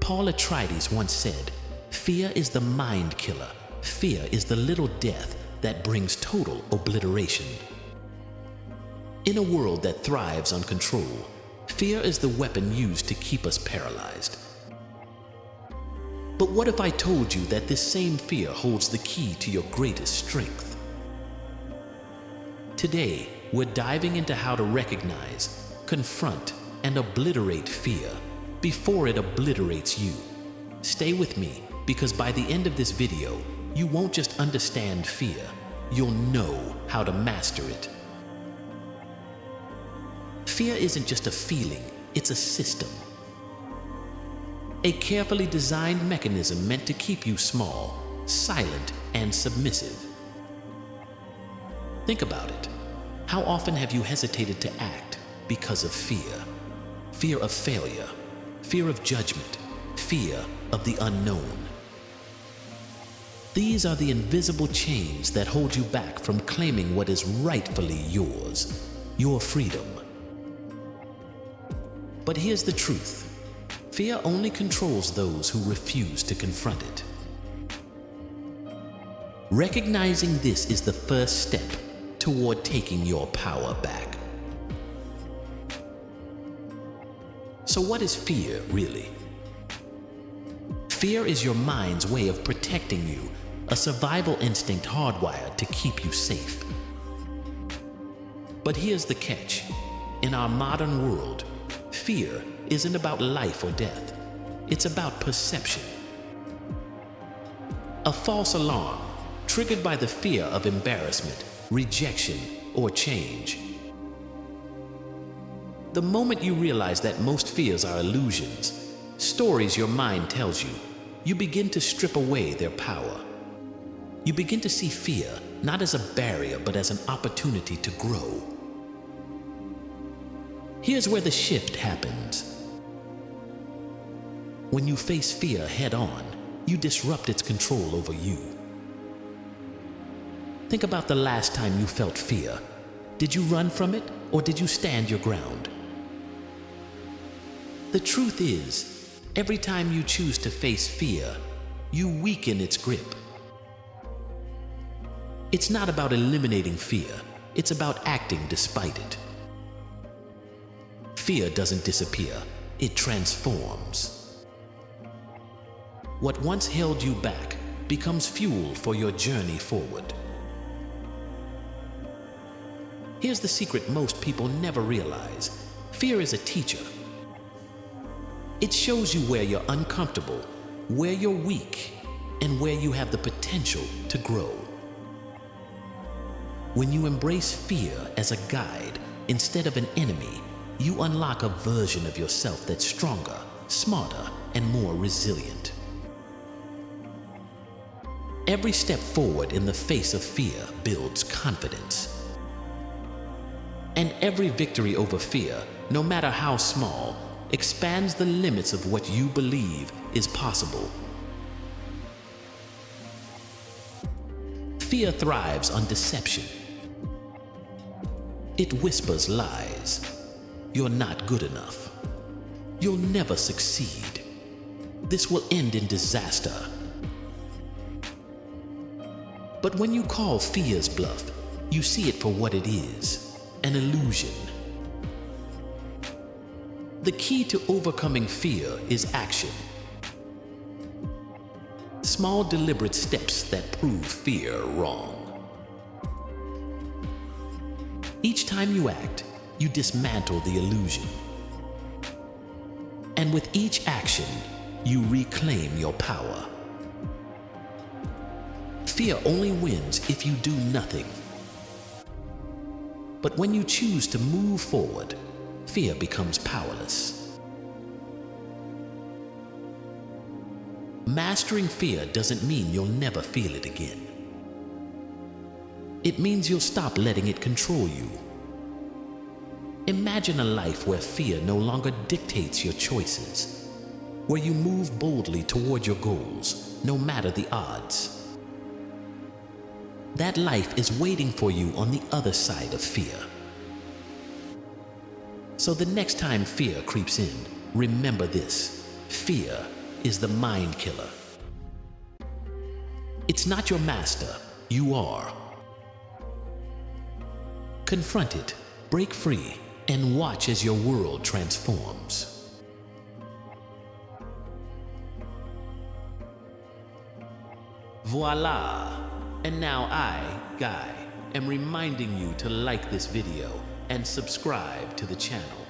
Paul Atreides once said, "Fear is the mind killer. Fear is the little death that brings total obliteration." In a world that thrives on control, fear is the weapon used to keep us paralyzed. But what if I told you that this same fear holds the key to your greatest strength? Today, we're diving into how to recognize, confront, and obliterate fear before it obliterates you. Stay with me, because by the end of this video, you won't just understand fear, you'll know how to master it. Fear isn't just a feeling, it's a system. A carefully designed mechanism meant to keep you small, silent, and submissive. Think about it. How often have you hesitated to act because of fear? Fear of failure, fear of judgment, fear of the unknown. These are the invisible chains that hold you back from claiming what is rightfully yours, your freedom. But here's the truth. Fear only controls those who refuse to confront it. Recognizing this is the first step toward taking your power back. So what is fear, really? Fear is your mind's way of protecting you, a survival instinct hardwired to keep you safe. But here's the catch. In our modern world, fear isn't about life or death. It's about perception. A false alarm, triggered by the fear of embarrassment, rejection, or change. The moment you realize that most fears are illusions, stories your mind tells you, you begin to strip away their power. You begin to see fear not as a barrier, but as an opportunity to grow. Here's where the shift happens. When you face fear head-on, you disrupt its control over you. Think about the last time you felt fear. Did you run from it, or did you stand your ground? The truth is, every time you choose to face fear, you weaken its grip. It's not about eliminating fear, it's about acting despite it. Fear doesn't disappear, it transforms. What once held you back becomes fuel for your journey forward. Here's the secret most people never realize. Fear is a teacher. It shows you where you're uncomfortable, where you're weak, and where you have the potential to grow. When you embrace fear as a guide instead of an enemy, you unlock a version of yourself that's stronger, smarter, and more resilient. Every step forward in the face of fear builds confidence. And every victory over fear, no matter how small, expands the limits of what you believe is possible. Fear thrives on deception. It whispers lies. You're not good enough. You'll never succeed. This will end in disaster. But when you call fear's bluff, you see it for what it is, an illusion. The key to overcoming fear is action. Small, deliberate steps that prove fear wrong. Each time you act, you dismantle the illusion. And with each action, you reclaim your power. Fear only wins if you do nothing. But when you choose to move forward, fear becomes powerless. Mastering fear doesn't mean you'll never feel it again. It means you'll stop letting it control you. Imagine a life where fear no longer dictates your choices, where you move boldly toward your goals, no matter the odds. That life is waiting for you on the other side of fear. So the next time fear creeps in, remember this: fear is the mind killer. It's not your master, you are. Confront it, break free, and watch as your world transforms. Voila! And now I, Guy, am reminding you to like this video and subscribe to the channel.